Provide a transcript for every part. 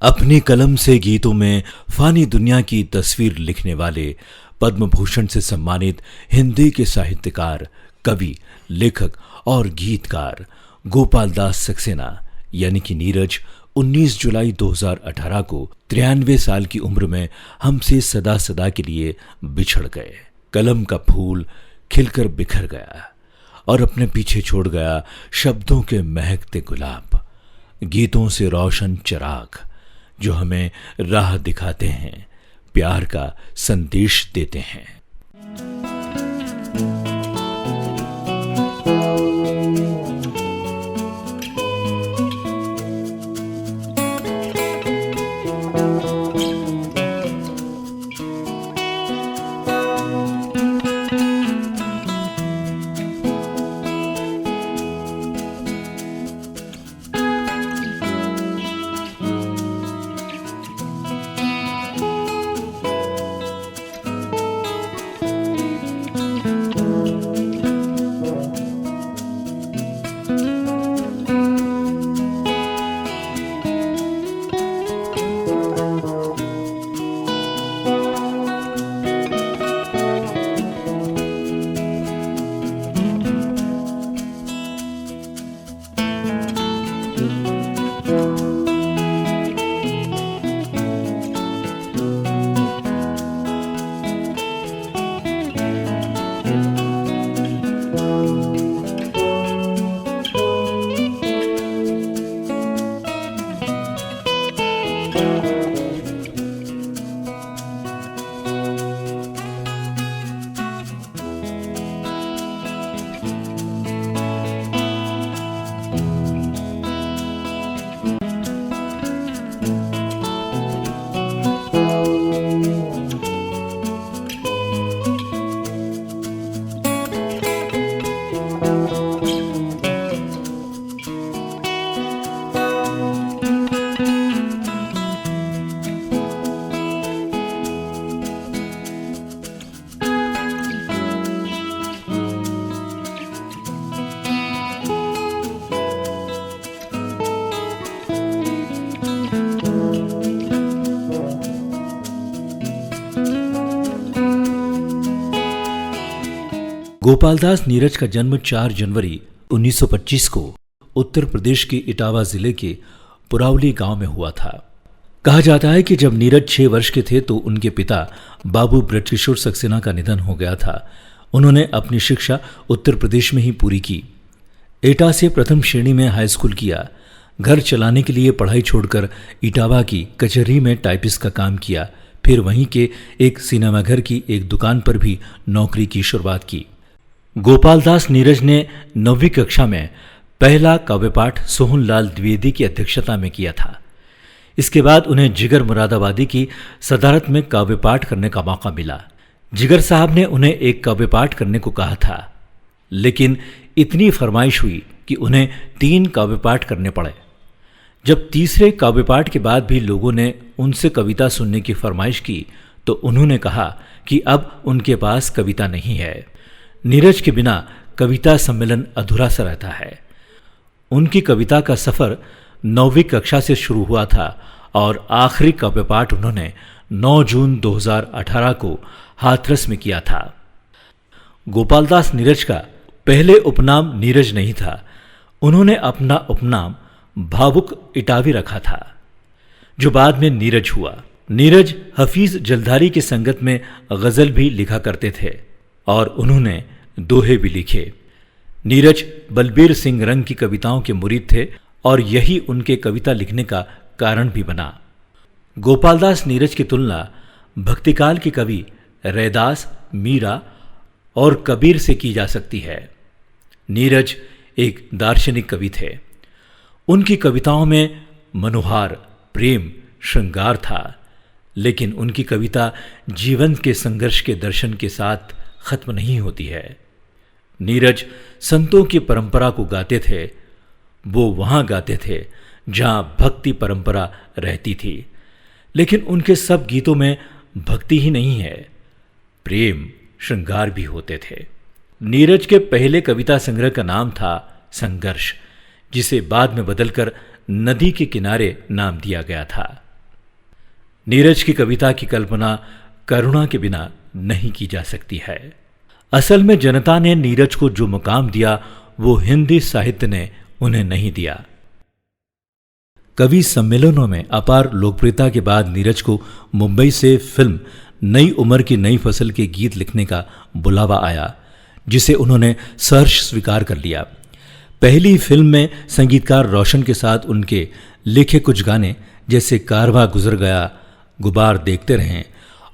अपनी कलम से गीतों में फानी दुनिया की तस्वीर लिखने वाले पद्म भूषण से सम्मानित हिंदी के साहित्यकार, कवि, लेखक और गीतकार गोपाल दास सक्सेना यानी कि नीरज 19 जुलाई 2018 को 93 साल की उम्र में हमसे सदा सदा के लिए बिछड़ गए। कलम का फूल खिलकर बिखर गया और अपने पीछे छोड़ गया शब्दों के महकते गुलाब, गीतों से रोशन चिराग जो हमें राह दिखाते हैं, प्यार का संदेश देते हैं। गोपालदास नीरज का जन्म 4 जनवरी 1925 को उत्तर प्रदेश के इटावा जिले के पुरावली गांव में हुआ था। कहा जाता है कि जब नीरज 6 वर्ष के थे तो उनके पिता बाबू ब्रजकिशोर सक्सेना का निधन हो गया था। उन्होंने अपनी शिक्षा उत्तर प्रदेश में ही पूरी की। एटा से प्रथम श्रेणी में हाई स्कूल किया। घर चलाने के लिए पढ़ाई छोड़कर इटावा की कचहरी में टाइपिस्ट का काम किया। फिर वहीं के एक सिनेमाघर की एक दुकान पर भी नौकरी की शुरुआत की। गोपालदास नीरज ने 9वीं कक्षा में पहला काव्यपाठ सोहनलाल द्विवेदी की अध्यक्षता में किया था। इसके बाद उन्हें जिगर मुरादाबादी की सदारत में काव्यपाठ करने का मौका मिला। जिगर साहब ने उन्हें एक काव्यपाठ करने को कहा था, लेकिन इतनी फरमाइश हुई कि उन्हें 3 काव्यपाठ करने पड़े। जब तीसरे काव्यपाठ के बाद भी लोगों ने उनसे कविता सुनने की फरमाइश की तो उन्होंने कहा कि अब उनके पास कविता नहीं है। नीरज के बिना कविता सम्मेलन अधूरा सा रहता है। उनकी कविता का सफर 9वीं कक्षा से शुरू हुआ था और आखिरी काव्यपाठ उन्होंने 9 जून 2018 को हाथरस में किया था। गोपालदास नीरज का पहले उपनाम नीरज नहीं था। उन्होंने अपना उपनाम भावुक इटावी रखा था, जो बाद में नीरज हुआ। नीरज हफीज जलधारी की संगत में गजल भी लिखा करते थे और उन्होंने दोहे भी लिखे। नीरज बलबीर सिंह रंग की कविताओं के मुरीद थे और यही उनके कविता लिखने का कारण भी बना। गोपालदास नीरज की तुलना भक्तिकाल के कवि रैदास, मीरा और कबीर से की जा सकती है। नीरज एक दार्शनिक कवि थे। उनकी कविताओं में मनोहार, प्रेम, श्रृंगार था, लेकिन उनकी कविता जीवन के संघर्ष के दर्शन के साथ खत्म नहीं होती है। नीरज संतों की परंपरा को गाते थे। वो वहां गाते थे जहां भक्ति परंपरा रहती थी, लेकिन उनके सब गीतों में भक्ति ही नहीं है, प्रेम, श्रृंगार भी होते थे। नीरज के पहले कविता संग्रह का नाम था संघर्ष, जिसे बाद में बदलकर नदी के किनारे नाम दिया गया था। नीरज की कविता की कल्पना करुणा के बिना नहीं की जा सकती है। असल में जनता ने नीरज को जो मुकाम दिया वो हिंदी साहित्य ने उन्हें नहीं दिया। कवि सम्मेलनों में अपार लोकप्रियता के बाद नीरज को मुंबई से फिल्म नई उम्र की नई फसल के गीत लिखने का बुलावा आया, जिसे उन्होंने सहर्ष स्वीकार कर लिया। पहली फिल्म में संगीतकार रोशन के साथ उनके लिखे कुछ गाने जैसे कारवा गुजर गया, गुबार देखते रहें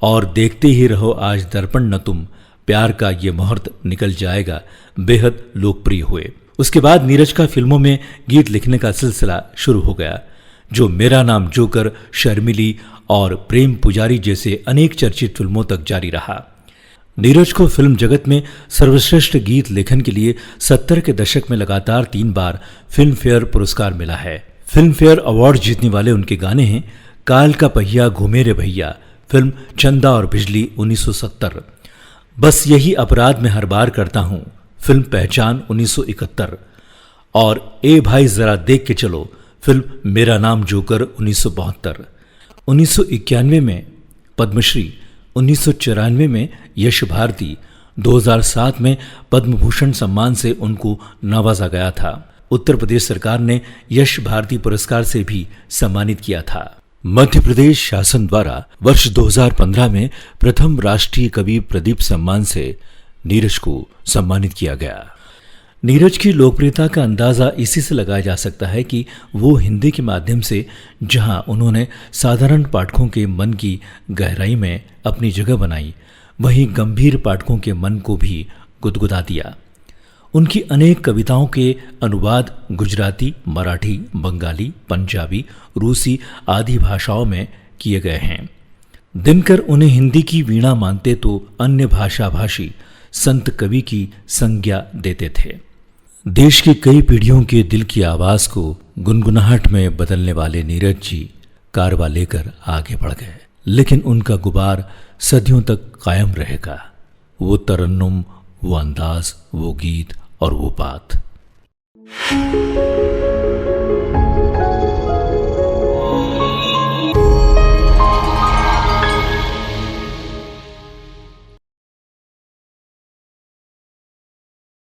और देखते ही रहो आज दर्पण न तुम, प्यार का ये मुहूर्त निकल जाएगा बेहद लोकप्रिय हुए। उसके बाद नीरज का फिल्मों में गीत लिखने का सिलसिला शुरू हो गया, जो मेरा नाम जोकर, शर्मिली और प्रेम पुजारी जैसे अनेक चर्चित फिल्मों तक जारी रहा। नीरज को फिल्म जगत में सर्वश्रेष्ठ गीत लेखन के लिए 70 के दशक में लगातार 3 बार फिल्म फेयर पुरस्कार मिला है। फिल्म फेयर अवार्ड जीतने वाले उनके गाने हैं काल का पहिया घूमे रे भैया, फिल्म चंदा और बिजली 1970, बस यही अपराध मैं हर बार करता हूं, फिल्म पहचान 1971 और ए भाई जरा देख के चलो, फिल्म मेरा नाम जोकर 1972। 1991 में पद्मश्री, 1994 में यश भारती, 2007 में पद्म भूषण सम्मान से उनको नवाजा गया था। उत्तर प्रदेश सरकार ने यश भारती पुरस्कार से भी सम्मानित किया था। मध्य प्रदेश शासन द्वारा वर्ष 2015 में प्रथम राष्ट्रीय कवि प्रदीप सम्मान से नीरज को सम्मानित किया गया। नीरज की लोकप्रियता का अंदाजा इसी से लगाया जा सकता है कि वो हिंदी के माध्यम से जहां उन्होंने साधारण पाठकों के मन की गहराई में अपनी जगह बनाई, वहीं गंभीर पाठकों के मन को भी गुदगुदा दिया। उनकी अनेक कविताओं के अनुवाद गुजराती, मराठी, बंगाली, पंजाबी, रूसी आदि भाषाओं में किए गए हैं। दिनकर उन्हें हिंदी की वीणा मानते तो अन्य भाषा भाषी संत कवि की संज्ञा देते थे। देश की कई पीढ़ियों के दिल की आवाज को गुनगुनाहट में बदलने वाले नीरज जी कारवा लेकर आगे बढ़ गए, लेकिन उनका गुबार सदियों तक कायम रहेगा। वो तरन्नुम, वो अंदाज, वो गीत और वो बात।